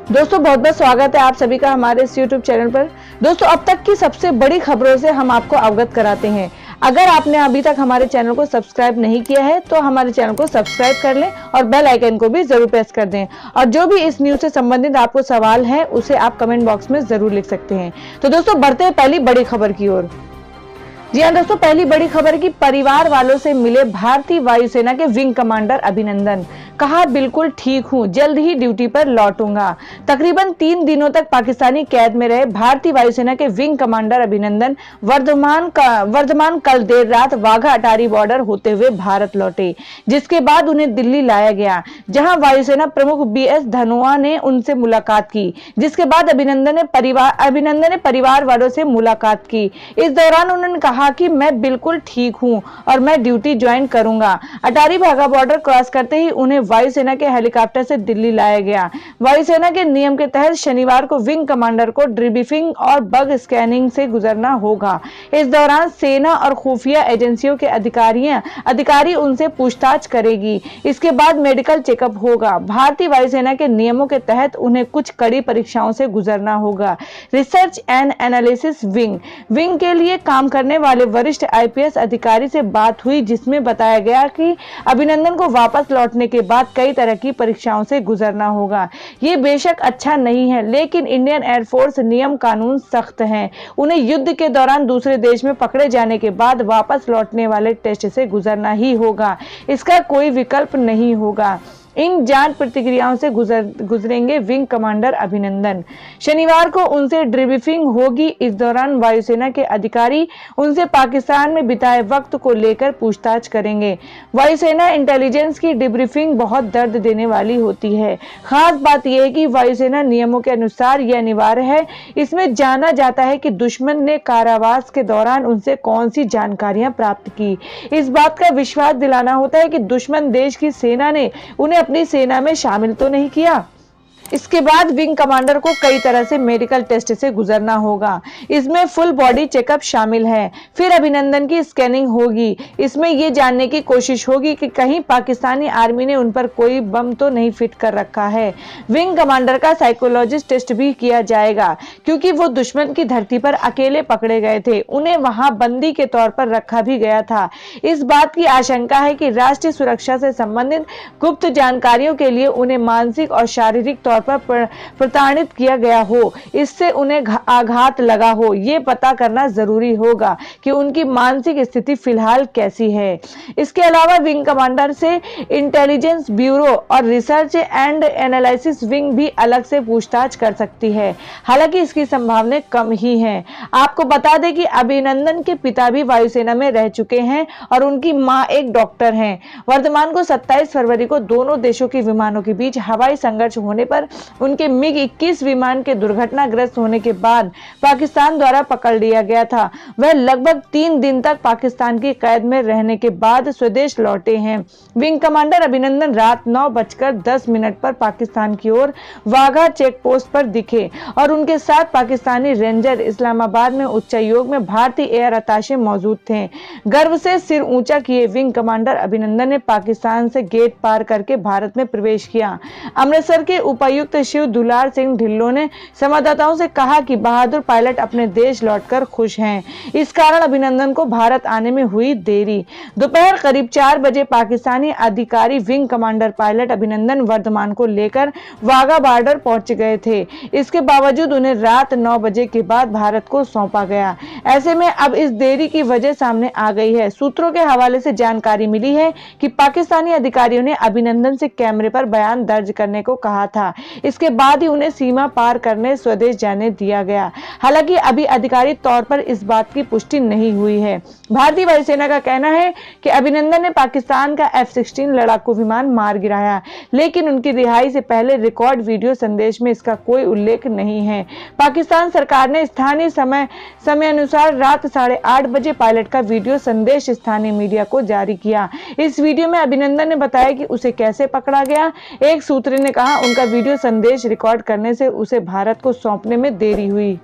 दोस्तों बहुत बहुत स्वागत है आप सभी का हमारे इस YouTube चैनल पर। दोस्तों अब तक की सबसे बड़ी खबरों से हम आपको अवगत कराते हैं। अगर आपने अभी तक हमारे चैनल को सब्सक्राइब नहीं किया है तो हमारे चैनल को सब्सक्राइब कर लें और बेल आइकन को भी जरूर प्रेस कर दें। और जो भी इस न्यूज से संबंधित आपको सवाल है उसे आप कमेंट बॉक्स में जरूर लिख सकते हैं। तो दोस्तों बढ़ते हैं पहली बड़ी खबर की ओर। जी हाँ दोस्तों, पहली बड़ी खबर की परिवार वालों से मिले भारतीय वायुसेना के विंग कमांडर अभिनंदन। कहा बिल्कुल ठीक हूं, जल्द ही ड्यूटी पर लौटूंगा। तकरीबन 3 दिनों तक पाकिस्तानी कैद में रहे भारतीय वायुसेना के विंग कमांडर अभिनंदन वर्धमान कल देर रात वाघा अटारी बॉर्डर होते हुए भारत लौटे, जिसके बाद उन्हें दिल्ली लाया गया, जहां वायुसेना प्रमुख BS धनोआ ने उनसे मुलाकात की। जिसके बाद अभिनंदन ने परिवार वालों से मुलाकात की। इस दौरान उन्होंने कहा कि मैं बिल्कुल ठीक हूं और मैं ड्यूटी ज्वाइन करूंगा। अटारी वाघा बॉर्डर क्रॉस करते ही उन्हें वायुसेना के हेलीकॉप्टर से दिल्ली लाया गया। वायुसेना के नियम के तहत शनिवार को विंग कमांडर को डिब्रीफिंग और बग स्कैनिंग से गुजरना होगा। इस दौरान सेना और खुफिया एजेंसियों के अधिकारी उनसे पूछताछ करेगी। इसके बाद मेडिकल चेकअप होगा। भारतीय वायुसेना के नियमों के तहत उन्हें कुछ कड़ी परीक्षाओं से गुजरना होगा। रिसर्च एंड एनालिसिस विंग के लिए काम करने वाले वरिष्ठ IPS अधिकारी से बात हुई, जिसमें बताया गया कि अभिनंदन को वापस लौटने के बाद कई तरह की परीक्षाओं से गुजरना होगा। ये बेशक अच्छा नहीं है, लेकिन इंडियन एयरफोर्स नियम कानून सख्त हैं। उन्हें युद्ध के दौरान दूसरे देश में पकड़े जाने के बाद वापस लौटने वाले टेस्ट से गुजरना ही होगा। इसका कोई विकल्प नहीं होगा। इन जांच प्रतिक्रियाओं से गुजरेंगे विंग कमांडर अभिनंदन। शनिवार को उनसे डिब्रीफिंग होगी। इस दौरान वायुसेना के अधिकारी उनसे पाकिस्तान में बिताए वक्त को लेकर पूछताछ करेंगे। वायुसेना इंटेलिजेंस की डिब्रीफिंग बहुत दर्द देने वाली होती है। खास बात यह है कि वायुसेना नियमों के अनुसार यह अनिवार्य है। इसमें जाना जाता है कि दुश्मन ने कारावास के दौरान उनसे कौन सी जानकारियां प्राप्त की। इस बात का विश्वास दिलाना होता है कि दुश्मन देश की सेना ने उन्हें अपनी सेना में शामिल तो नहीं किया। इसके बाद विंग कमांडर को कई तरह से मेडिकल टेस्ट से गुजरना होगा। इसमें फुल बॉडी चेकअप शामिल है। फिर अभिनंदन की स्कैनिंग होगी। इसमें यह जानने की कोशिश होगी कि कहीं पाकिस्तानी आर्मी ने उन पर कोई बम तो नहीं फिट कर रखा है। विंग कमांडर का साइकोलॉजिस्ट टेस्ट भी किया जाएगा, क्योंकि वो दुश्मन की धरती पर अकेले पकड़े गए थे। उन्हें वहां बंदी के तौर पर रखा भी गया था। इस बात की आशंका है कि राष्ट्रीय सुरक्षा से संबंधित गुप्त जानकारियों के लिए उन्हें मानसिक और शारीरिक तौर पर प्रताड़ित किया गया हो, इससे उन्हें आघात लगा हो। यह पता करना जरूरी होगा कि उनकी मानसिक स्थिति फिलहाल कैसी है। इसके अलावा विंग कमांडर से इंटेलिजेंस ब्यूरो और रिसर्च एंड एनालिसिस विंग भी अलग से पूछताछ कर सकती है, हालांकि इसकी संभावना कम ही है। आपको बता दें कि अभिनंदन के पिता भी वायुसेना में रह चुके हैं और उनकी मां एक डॉक्टर हैं। वर्धमान को 27 फरवरी को दोनों देशों के विमानों के बीच हवाई संघर्ष होने पर उनके MiG-21 विमान के दुर्घटनाग्रस्त होने के बाद पाकिस्तान द्वारा पकड़ लिया गया था। वह लगभग 3 दिन तक पाकिस्तान की कैद में रहने के बाद स्वदेश लौटे हैं। विंग कमांडर अभिनंदन रात 9:10 पर पाकिस्तान की ओर वाघा चेक पोस्ट पर दिखे और उनके साथ पाकिस्तानी रेंजर इस्लामाबाद में उच्चायोग में भारतीय एयर अताशे मौजूद थे। गर्व से सिर ऊंचा किए विंग कमांडर अभिनंदन ने पाकिस्तान से गेट पार करके भारत में प्रवेश किया। अमृतसर के उपायुक्त शिव दुलार सिंह ढिल्लों ने संवाददाताओं से कहा कि बहादुर पायलट अपने देश लौटकर खुश हैं। इस कारण अभिनंदन को भारत आने में हुई देरी। दोपहर करीब 4 बजे पाकिस्तानी अधिकारी wing commander pilot Abhinandan Varthaman को लेकर वाघा बॉर्डर पहुंच गए थे। इसके बावजूद उन्हें रात 9 बजे के बाद भारत को सौंपा गया। ऐसे में अब इस देरी की वजह सामने आ गई है। सूत्रों के हवाले से जानकारी मिली है कि पाकिस्तानी अधिकारियों ने अभिनंदन से कैमरे पर बयान दर्ज करने को कहा था। इसके बाद ही उन्हें सीमा पार करने स्वदेश जाने दिया गया। हालांकि अभी आधिकारिक तौर पर इस बात की पुष्टि नहीं हुई है। भारतीय वायुसेना का कहना है कि अभिनंदन ने पाकिस्तान का F-16 लड़ाकू विमान मार गिराया, लेकिन उनकी रिहाई से पहले रिकॉर्ड वीडियो संदेश में इसका कोई उल्लेख नहीं है। पाकिस्तान सरकार ने स्थानीय समय अनुसार रात 8:30 बजे पायलट का वीडियो संदेश स्थानीय मीडिया को जारी किया। इस वीडियो में अभिनंदन ने बताया कि उसे कैसे पकड़ा गया। एक सूत्र ने कहा उनका वीडियो संदेश रिकॉर्ड करने से उसे भारत को सौंपने में देरी हुई।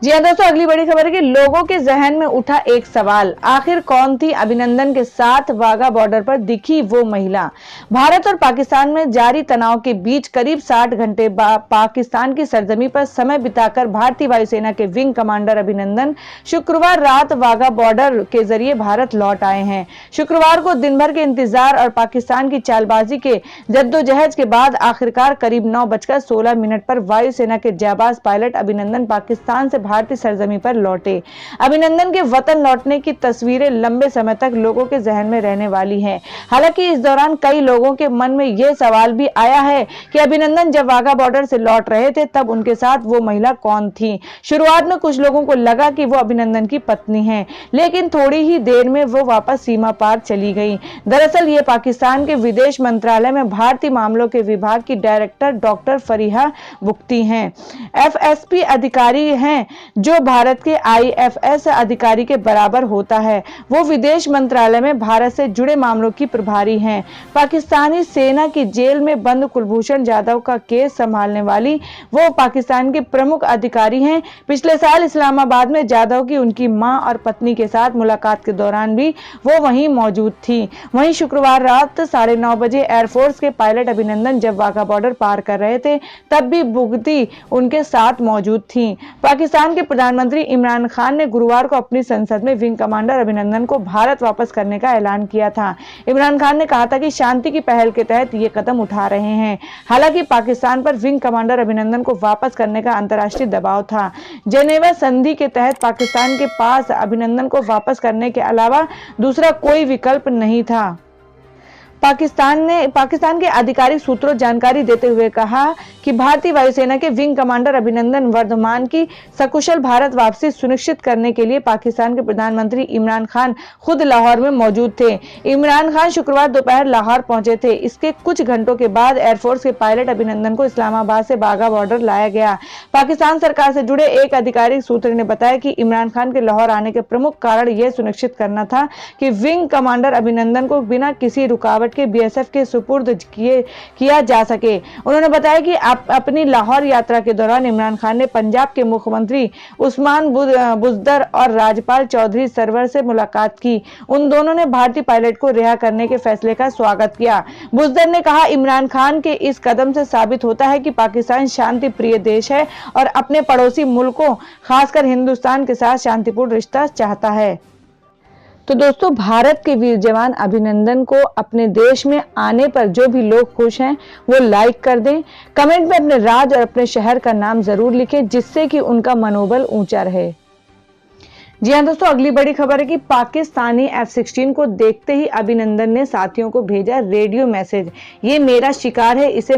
जी हाँ दोस्तों, अगली बड़ी खबर है कि लोगों के जहन में उठा एक सवाल, आखिर कौन थी अभिनंदन के साथ वाघा बॉर्डर पर दिखी वो महिला। भारत और पाकिस्तान में जारी तनाव के बीच करीब 60 घंटे पाकिस्तान की सरजमी पर समय बिताकर भारतीय वायुसेना के विंग कमांडर अभिनंदन शुक्रवार रात वाघा बॉर्डर के जरिए भारत लौट आए हैं। शुक्रवार को दिन भर के इंतजार और पाकिस्तान की चालबाजी के जद्दोजहद के बाद आखिरकार करीब 9:16 पर वायुसेना के जाबाज पायलट अभिनंदन पाकिस्तान से भारतीय सरजमी पर लौटे। अभिनंदन के वतन लौटने की तस्वीरें लंबे समय तक लोगों के जहन में रहने वाली हैं। हालांकि इस दौरान कई लोगों के मन में यह सवाल भी आया है कि अभिनंदन जब वाघा बॉर्डर से लौट रहे थे तब उनके साथ वो महिला कौन थी। शुरुआत में कुछ लोगों को लगा कि वो अभिनंदन की पत्नी है, लेकिन थोड़ी ही देर में वो वापस सीमा पार चली गई। दरअसल ये पाकिस्तान के विदेश मंत्रालय में भारतीय मामलों के विभाग की डायरेक्टर डॉक्टर फरीहा बुख्ती हैं। एफएसपी अधिकारी हैं जो भारत के आईएफएस अधिकारी के बराबर होता है। वो विदेश मंत्रालय में भारत से जुड़े मामलों की प्रभारी हैं। पाकिस्तानी सेना की जेल में बंद कुलभूषण जाधव का केस संभालने वाली वो पाकिस्तान के प्रमुख अधिकारी हैं। पिछले साल इस्लामाबाद में जाधव की उनकी मां और पत्नी के साथ मुलाकात के दौरान भी वो वहीं मौजूद थी। वहीं शुक्रवार रात 9:30 बजे एयरफोर्स के पायलट अभिनंदन जब वाघा बॉर्डर पार कर रहे थे तब भी बुख्ती उनके साथ मौजूद थी। पाकिस्तान के प्रधानमंत्री इमरान खान ने गुरुवार को अपनी संसद में विंग कमांडर अभिनंदन को भारत वापस करने का ऐलान किया था। इमरान खान ने कहा था कि शांति की पहल के तहत ये कदम उठा रहे हैं। हालांकि पाकिस्तान पर विंग कमांडर अभिनंदन को वापस करने का अंतर्राष्ट्रीय दबाव था। जेनेवा संधि के तहत पाकिस्तान के पास अभिनंदन को वापस करने के अलावा दूसरा कोई विकल्प नहीं था। पाकिस्तान के आधिकारिक सूत्रों जानकारी देते हुए कहा कि भारतीय वायुसेना के विंग कमांडर अभिनंदन वर्धमान की सकुशल भारत वापसी सुनिश्चित करने के लिए पाकिस्तान के प्रधानमंत्री इमरान खान खुद लाहौर में मौजूद थे। इमरान खान शुक्रवार दोपहर लाहौर पहुंचे थे। इसके कुछ घंटों के बाद एयरफोर्स के पायलट अभिनंदन को इस्लामाबाद से वाघा बॉर्डर लाया गया। पाकिस्तान सरकार से जुड़े एक आधिकारिक सूत्र ने बताया कि इमरान खान के लाहौर आने के प्रमुख कारण यह सुनिश्चित करना था कि विंग कमांडर अभिनंदन को बिना किसी रुकावट के बीएसएफ के सुपुर्द किया जा सके। उन्होंने बताया कि अपनी लाहौर यात्रा के दौरान इमरान खान ने पंजाब के मुख्यमंत्री उस्मान बुज़दर और राज्यपाल चौधरी सरवर से मुलाकात की। उन दोनों ने भारतीय पायलट को रिहा करने के फैसले का स्वागत किया। बुज़दर ने कहा, इमरान खान के इस कदम से साबित होता है कि पाकिस्तान शांति प्रिय देश है और अपने पड़ोसी मुल्कों खासकर हिंदुस्तान के साथ शांतिपूर्ण रिश्ता चाहता है। तो दोस्तों, भारत के वीर जवान अभिनंदन को अपने देश में आने पर जो भी लोग खुश हैं वो लाइक कर दें। कमेंट में अपने राज्य और अपने शहर का नाम जरूर लिखें जिससे कि उनका मनोबल ऊंचा रहे। जी हाँ दोस्तों, अगली बड़ी खबर है कि पाकिस्तानी F-16 को देखते ही अभिनंदन ने साथियों को भेजा रेडियो मैसेज, ये मेरा शिकार है, इसे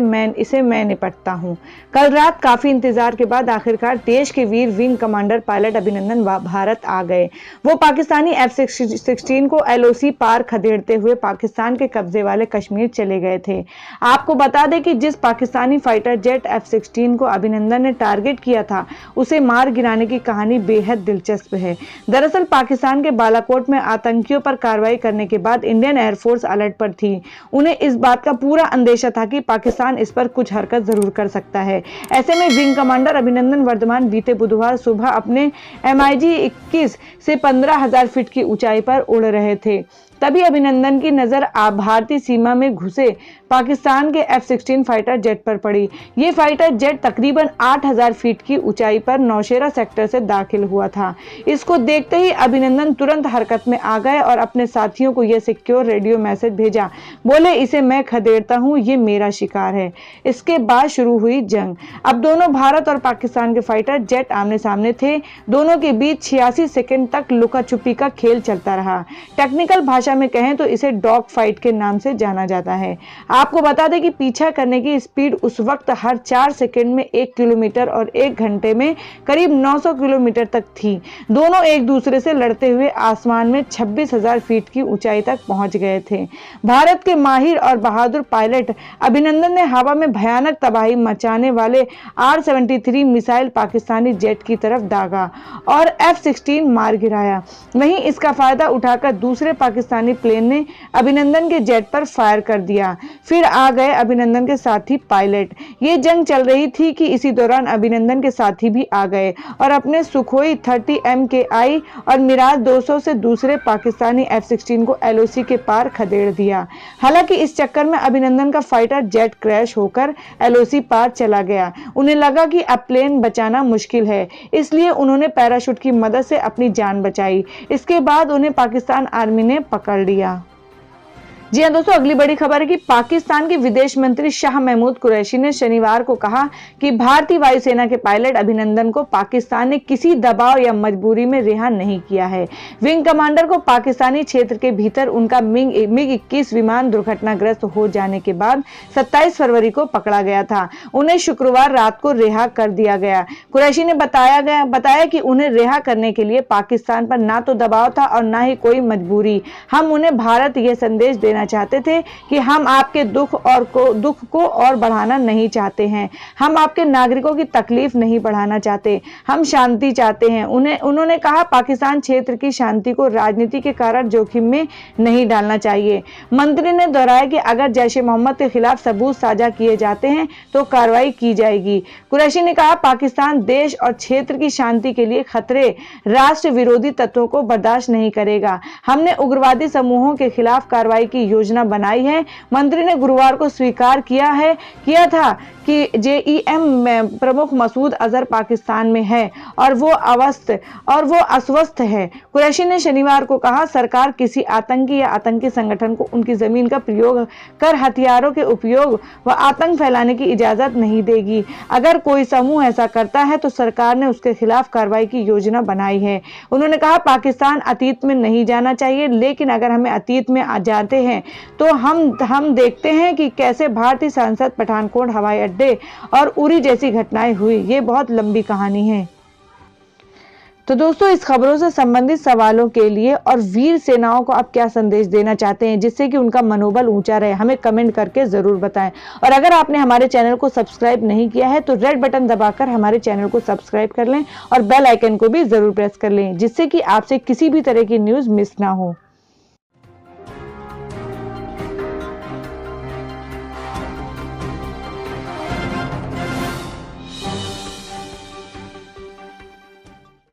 मैं निपटता हूँ। कल रात काफी इंतजार के बाद आखिरकार देश के वीर विंग कमांडर पायलट अभिनंदन भारत आ गए। वो पाकिस्तानी F-16 को LOC पार खदेड़ते हुए पाकिस्तान के कब्जे वाले कश्मीर चले गए थे। आपको बता दें कि जिस पाकिस्तानी फाइटर जेट F-16 को अभिनंदन ने टारगेट किया था उसे मार गिराने की कहानी बेहद दिलचस्प है। दरअसल पाकिस्तान के बालाकोट में आतंकियों पर कार्रवाई करने के बाद इंडियन एयरफोर्स अलर्ट पर थी। उन्हें इस बात का पूरा अंदेशा था कि पाकिस्तान इस पर कुछ हरकत जरूर कर सकता है। ऐसे में विंग कमांडर अभिनंदन वर्धमान बीते बुधवार सुबह अपने MiG-21 से 15,000 फीट की ऊंचाई पर उड़ रहे थे। तभी अभिनंदन की नजर भारतीय सीमा में घुसे पाकिस्तान के F-16 फाइटर जेट पर पड़ी। ये फाइटर जेट तकरीबन 8,000 फीट की ऊंचाई पर नौशेरा सेक्टर से दाखिल हुआ था। इसको देखते ही अभिनंदन तुरंत हरकत में आ गए और अपने साथियों को यह सिक्योर रेडियो मैसेज भेजा। बोले, इसे मैं खदेड़ता हूँ, ये मेरा शिकार है। इसके बाद शुरू हुई जंग। अब दोनों भारत और पाकिस्तान के फाइटर जेट आमने सामने थे। दोनों के बीच 86 सेकेंड तक लुका छुपी का खेल चलता रहा। टेक्निकल भाषा में कहें तो इसे डॉग फाइट के नाम से जाना जाता है। आपको बता दें कि पीछा करने की स्पीड उस वक्त हर 4 सेकंड में 1 किलोमीटर और 1 घंटे में करीब 900 किलोमीटर तक थी। दोनों एक दूसरे से लड़ते हुए आसमान में 26,000 फीट की ऊंचाई तक पहुंच गए थे। भारत के माहिर और बहादुर पायलट अभिनंदन ने हवा में भयानक तबाही मचाने वाले R-73 मिसाइल पाकिस्तानी जेट की तरफ दागा और F-16 मार गिराया। वहीं इसका फायदा उठाकर दूसरे पाकिस्तानी प्लेन ने अभिनंदन के जेट पर फायर कर दिया। फिर आ गए अभिनंदन के साथी पायलट। ये जंग चल रही थी कि इसी दौरान अभिनंदन के साथी भी आ गए और अपने सुखोई 30 MKI और मिराज 200 से दूसरे पाकिस्तानी F-16 को LOC के पार खदेड़ दिया। हालांकि इस चक्कर में अभिनंदन का फाइटर जेट क्रैश होकर LOC पार चला गया। उन्हें लगा कि अब प्लेन बचाना मुश्किल है, इसलिए उन्होंने पैराशूट की मदद से अपनी जान बचाई। इसके बाद उन्हें पाकिस्तान आर्मी ने पकड़ लिया। जी हाँ दोस्तों, अगली बड़ी खबर है कि पाकिस्तान के विदेश मंत्री शाह महमूद कुरैशी ने शनिवार को कहा कि भारतीय वायुसेना के पायलट अभिनंदन को पाकिस्तान ने किसी दबाव या मजबूरी में रिहा नहीं किया है। विंग कमांडर को पाकिस्तानी क्षेत्र के भीतर उनका MiG-21 विमान दुर्घटनाग्रस्त हो जाने के बाद 27 फरवरी को पकड़ा गया था। उन्हें शुक्रवार रात को रिहा कर दिया गया। कुरैशी ने बताया कि उन्हें रिहा करने के लिए पाकिस्तान पर ना तो दबाव था और ना ही कोई मजबूरी। हम उन्हें भारत ये संदेश देना चाहते थे कि हम आपके दुख को और बढ़ाना नहीं चाहते हैं। हम आपके नागरिकों की तकलीफ नहीं बढ़ाना चाहते। हम शांति चाहते हैं। उन्होंने कहा पाकिस्तान क्षेत्र की शांति को राजनीति के कारण जोखिम में नहीं डालना चाहिए। मंत्री ने दोहराया कि अगर जैश-ए-मोहम्मद के खिलाफ सबूत साझा किए जाते हैं तो कार्रवाई की जाएगी। कुरैशी ने कहा पाकिस्तान देश और क्षेत्र की शांति के लिए खतरे राष्ट्र विरोधी तत्वों को बर्दाश्त नहीं करेगा। हमने उग्रवादी समूहों के खिलाफ कार्रवाई की योजना बनाई है। मंत्री ने गुरुवार को स्वीकार किया था कि JEM प्रमुख मसूद अजहर पाकिस्तान में है और वो अस्वस्थ है। कुरैशी ने शनिवार को कहा सरकार किसी आतंकी या आतंकी संगठन को उनकी जमीन का प्रयोग कर हथियारों के उपयोग व आतंक फैलाने की इजाजत नहीं देगी। अगर कोई समूह ऐसा करता है तो सरकार ने उसके खिलाफ कार्रवाई की योजना बनाई है। उन्होंने कहा पाकिस्तान अतीत में नहीं जाना चाहिए, लेकिन अगर हमें अतीत में जाते हैं तो हम देखते हैं कि कैसे भारतीय संसद, पठानकोट हवाई अड्डे और उरी जैसी घटनाएं हुई। ये बहुत लंबी कहानी है। तो दोस्तों, इस खबरों से संबंधित सवालों के लिए और वीर सेनाओं को आप क्या संदेश देना चाहते हैं जिससे कि उनका मनोबल ऊंचा रहे, हमें कमेंट करके जरूर बताएं। और अगर आपने हमारे चैनल को सब्सक्राइब नहीं किया है तो रेड बटन दबाकर हमारे चैनल को सब्सक्राइब कर लें और बेल आइकन को भी जरूर प्रेस कर लें जिससे कि आपसे किसी भी तरह की न्यूज मिस ना हो।